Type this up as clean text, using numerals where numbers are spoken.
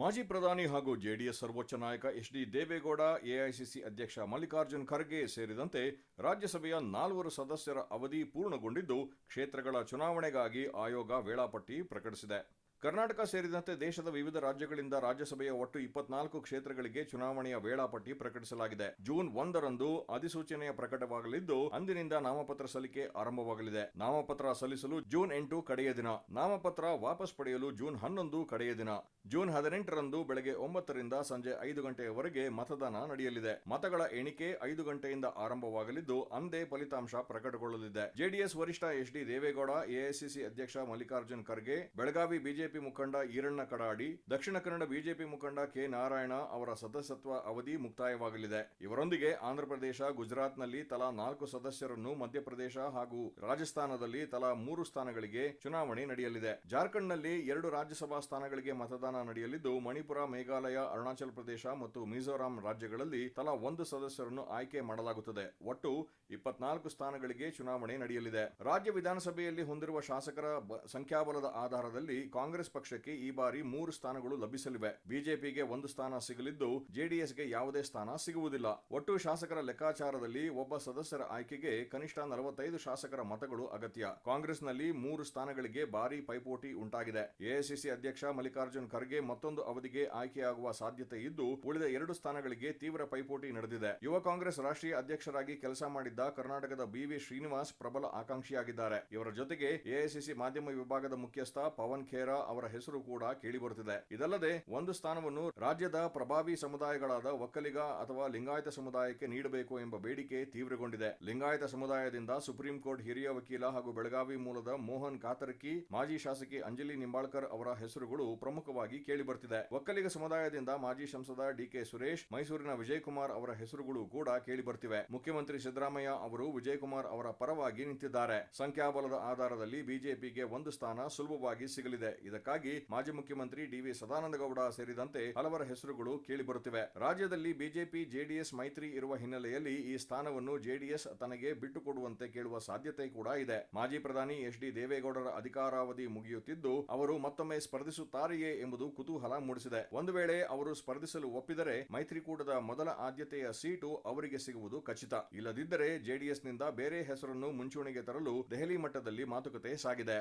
ಮಾಜಿ ಪ್ರಧಾನಿ ಹಾಗೂ ಜೆಡಿಎಸ್ ಸರ್ವೋಚ್ಚ ನಾಯಕ ಎಚ್.ಡಿ. ದೇವೇಗೌಡ, ಎಐಸಿಸಿ ಅಧ್ಯಕ್ಷ ಮಲ್ಲಿಕಾರ್ಜುನ್ ಖರ್ಗೆ ಸೇರಿದಂತೆ ರಾಜ್ಯಸಭೆಯ 4 ಸದಸ್ಯರ ಅವಧಿ ಪೂರ್ಣಗೊಂಡಿದ್ದು, ಕ್ಷೇತ್ರಗಳ ಚುನಾವಣೆಗಾಗಿ ಆಯೋಗ ವೇಳಾಪಟ್ಟಿ ಪ್ರಕಟಿಸಿದೆ. ಕರ್ನಾಟಕ ಸೇರಿದಂತೆ ದೇಶದ ವಿವಿಧ ರಾಜ್ಯಗಳಿಂದ ರಾಜ್ಯಸಭೆಯ ಒಟ್ಟು 24 ಕ್ಷೇತ್ರಗಳಿಗೆ ಚುನಾವಣೆಯ ವೇಳಾಪಟ್ಟಿ ಪ್ರಕಟಿಸಲಾಗಿದೆ. ಜೂನ್ 1ರಂದು ಅಧಿಸೂಚನೆಯ ಪ್ರಕಟವಾಗಲಿದ್ದು, ಅಂದಿನಿಂದ ನಾಮಪತ್ರ ಸಲ್ಲಿಕೆ ಆರಂಭವಾಗಲಿದೆ. ನಾಮಪತ್ರ ಸಲ್ಲಿಸಲು ಜೂನ್ 8 ಕಡೆಯ ದಿನ, ನಾಮಪತ್ರ ವಾಪಸ್ ಪಡೆಯಲು ಜೂನ್ 11 ಕಡೆಯ ದಿನ. ಜೂನ್ 18ರಂದು ಬೆಳಗ್ಗೆ 9ರಿಂದ ಸಂಜೆ 5 ಗಂಟೆಯವರೆಗೆ ಮತದಾನ ನಡೆಯಲಿದೆ. ಮತಗಳ ಎಣಿಕೆ 5 ಗಂಟೆಯಿಂದ ಆರಂಭವಾಗಲಿದ್ದು, ಅಂದೇ ಫಲಿತಾಂಶ ಪ್ರಕಟಗೊಳ್ಳಲಿದೆ. ಜೆಡಿಎಸ್ ವರಿಷ್ಠ ಎಚ್.ಡಿ. ದೇವೇಗೌಡ, ಎಐಸಿಸಿ ಅಧ್ಯಕ್ಷ ಮಲ್ಲಿಕಾರ್ಜುನ್ ಖರ್ಗೆ, ಬೆಳಗಾವಿ ಬಿಜೆಪಿ ಮುಖಂಡ ಈರಣ್ಣ ಕಡಾಡಿ, ದಕ್ಷಿಣ ಕನ್ನಡ ಬಿಜೆಪಿ ಮುಖಂಡ ಕೆ. ನಾರಾಯಣ ಅವರ ಸದಸ್ಯತ್ವ ಅವಧಿ ಮುಕ್ತಾಯವಾಗಲಿದೆ. ಇವರೊಂದಿಗೆ ಆಂಧ್ರಪ್ರದೇಶ, ಗುಜರಾತ್ನಲ್ಲಿ ತಲಾ 4 ಸದಸ್ಯರನ್ನು, ಮಧ್ಯಪ್ರದೇಶ ಹಾಗೂ ರಾಜಸ್ಥಾನದಲ್ಲಿ ತಲಾ 3 ಸ್ಥಾನಗಳಿಗೆ ಚುನಾವಣೆ ನಡೆಯಲಿದೆ. ಜಾರ್ಖಂಡ್ನಲ್ಲಿ 2 ರಾಜ್ಯಸಭಾ ಸ್ಥಾನಗಳಿಗೆ ಮತದಾನ ನಡೆಯಲಿದ್ದು, ಮಣಿಪುರ, ಮೇಘಾಲಯ, ಅರುಣಾಚಲ ಪ್ರದೇಶ ಮತ್ತು ಮಿಜೋರಾಂ ರಾಜ್ಯಗಳಲ್ಲಿ ತಲಾ 1 ಸದಸ್ಯರನ್ನು ಆಯ್ಕೆ ಮಾಡಲಾಗುತ್ತದೆ. ಒಟ್ಟು 24 ಸ್ಥಾನಗಳಿಗೆ ಚುನಾವಣೆ ನಡೆಯಲಿದೆ. ರಾಜ್ಯ ವಿಧಾನಸಭೆಯಲ್ಲಿ ಹೊಂದಿರುವ ಶಾಸಕರ ಸಂಖ್ಯಾಬಲದ ಆಧಾರದಲ್ಲಿ ಕಾಂಗ್ರೆಸ್ ಪಕ್ಷಕ್ಕೆ ಈ ಬಾರಿ 3 ಸ್ಥಾನಗಳು ಲಭಿಸಲಿವೆ. ಬಿಜೆಪಿಗೆ 1 ಸ್ಥಾನ ಸಿಗಲಿದ್ದು, ಜೆಡಿಎಸ್ಗೆ ಯಾವುದೇ ಸ್ಥಾನ ಸಿಗುವುದಿಲ್ಲ. ಒಟ್ಟು ಶಾಸಕರ ಲೆಕ್ಕಾಚಾರದಲ್ಲಿ ಒಬ್ಬ ಸದಸ್ಯರ ಆಯ್ಕೆಗೆ ಕನಿಷ್ಠ 45 ಶಾಸಕರ ಮತಗಳು ಅಗತ್ಯ. ಕಾಂಗ್ರೆಸ್ನಲ್ಲಿ 3 ಸ್ಥಾನಗಳಿಗೆ ಭಾರೀ ಪೈಪೋಟಿ ಉಂಟಾಗಿದೆ. ಎಐಸಿಸಿ ಅಧ್ಯಕ್ಷ ಮಲ್ಲಿಕಾರ್ಜುನ್ ಖರ್ಗೆ ಮತ್ತೊಂದು ಅವಧಿಗೆ ಆಯ್ಕೆಯಾಗುವ ಸಾಧ್ಯತೆ ಇದ್ದು, ಉಳಿದ 2 ಸ್ಥಾನಗಳಿಗೆ ತೀವ್ರ ಪೈಪೋಟಿ ನಡೆದಿದೆ. ಯುವ ಕಾಂಗ್ರೆಸ್ ರಾಷ್ಟ್ರೀಯ ಅಧ್ಯಕ್ಷರಾಗಿ ಕೆಲಸ ಮಾಡಿದ್ದ ಕರ್ನಾಟಕದ ಬಿ.ವಿ. ಶ್ರೀನಿವಾಸ್ ಪ್ರಬಲ ಆಕಾಂಕ್ಷಿಯಾಗಿದ್ದಾರೆ. ಇವರ ಜೊತೆಗೆ ಎಐಸಿಸಿ ಮಾಧ್ಯಮ ವಿಭಾಗದ ಮುಖ್ಯಸ್ಥ ಪವನ್ ಖೇರಾ ಅವರ ಹೆಸರು ಕೂಡ ಕೇಳಿಬರುತ್ತಿದೆ. ಇದಲ್ಲದೆ 1 ಸ್ಥಾನವನ್ನು ರಾಜ್ಯದ ಪ್ರಭಾವಿ ಸಮುದಾಯಗಳಾದ ಒಕ್ಕಲಿಗ ಅಥವಾ ಲಿಂಗಾಯತ ಸಮುದಾಯಕ್ಕೆ ನೀಡಬೇಕು ಎಂಬ ಬೇಡಿಕೆ ತೀವ್ರಗೊಂಡಿದೆ. ಲಿಂಗಾಯತ ಸಮುದಾಯದಿಂದ ಸುಪ್ರೀಂ ಕೋರ್ಟ್ ಹಿರಿಯ ವಕೀಲ ಹಾಗೂ ಬೆಳಗಾವಿ ಮೂಲದ ಮೋಹನ್ ಕಾತರ್ಕಿ, ಮಾಜಿ ಶಾಸಕಿ ಅಂಜಲಿ ನಿಂಬಾಳ್ಕರ್ ಅವರ ಹೆಸರುಗಳು ಪ್ರಮುಖವಾಗಿ ಕೇಳಿಬರುತ್ತಿದೆ. ಒಕ್ಕಲಿಗ ಸಮುದಾಯದಿಂದ ಮಾಜಿ ಸಂಸದ ಡಿ.ಕೆ. ಸುರೇಶ್, ಮೈಸೂರಿನ ವಿಜಯಕುಮಾರ್ ಅವರ ಹೆಸರುಗಳು ಕೂಡ ಕೇಳಿಬರುತ್ತಿವೆ. ಮುಖ್ಯಮಂತ್ರಿ ಸಿದ್ದರಾಮಯ್ಯ ಅವರು ವಿಜಯಕುಮಾರ್ ಅವರ ಪರವಾಗಿ ನಿಂತಿದ್ದಾರೆ. ಸಂಖ್ಯಾಬಲದ ಆಧಾರದಲ್ಲಿ ಬಿಜೆಪಿಗೆ 1 ಸ್ಥಾನ ಸುಲಭವಾಗಿ ಸಿಗಲಿದೆ. ಇದಕ್ಕಾಗಿ ಮಾಜಿ ಮುಖ್ಯಮಂತ್ರಿ ಡಿ.ವಿ. ಸದಾನಂದಗೌಡ ಸೇರಿದಂತೆ ಹಲವರ ಹೆಸರುಗಳು ಕೇಳಿಬರುತ್ತಿವೆ. ರಾಜ್ಯದಲ್ಲಿ ಬಿಜೆಪಿ ಜೆಡಿಎಸ್ ಮೈತ್ರಿ ಇರುವ ಹಿನ್ನೆಲೆಯಲ್ಲಿ ಈ ಸ್ಥಾನವನ್ನು ಜೆಡಿಎಸ್ ತನಗೆ ಬಿಟ್ಟುಕೊಡುವಂತೆ ಕೇಳುವ ಸಾಧ್ಯತೆ ಕೂಡ ಇದೆ. ಮಾಜಿ ಪ್ರಧಾನಿ ಎಚ್.ಡಿ. ದೇವೇಗೌಡರ ಅಧಿಕಾರಾವಧಿ ಮುಗಿಯುತ್ತಿದ್ದು, ಅವರು ಮತ್ತೊಮ್ಮೆ ಸ್ಪರ್ಧಿಸುತ್ತಾರೆಯೇ ಎಂಬುದು ಕುತೂಹಲ ಮೂಡಿಸಿದೆ. ಒಂದು ವೇಳೆ ಅವರು ಸ್ಪರ್ಧಿಸಲು ಒಪ್ಪಿದರೆ ಮೈತ್ರಿಕೂಟದ ಮೊದಲ ಆದ್ಯತೆಯ ಸೀಟು ಅವರಿಗೆ ಸಿಗುವುದು ಖಚಿತ. ಇಲ್ಲದಿದ್ದರೆ ಜೆಡಿಎಸ್ನಿಂದ ಬೇರೆ ಹೆಸರನ್ನು ಮುಂಚೂಣಿಗೆ ತರಲು ದೆಹಲಿ ಮಟ್ಟದಲ್ಲಿ ಮಾತುಕತೆ ಸಾಗಿದೆ.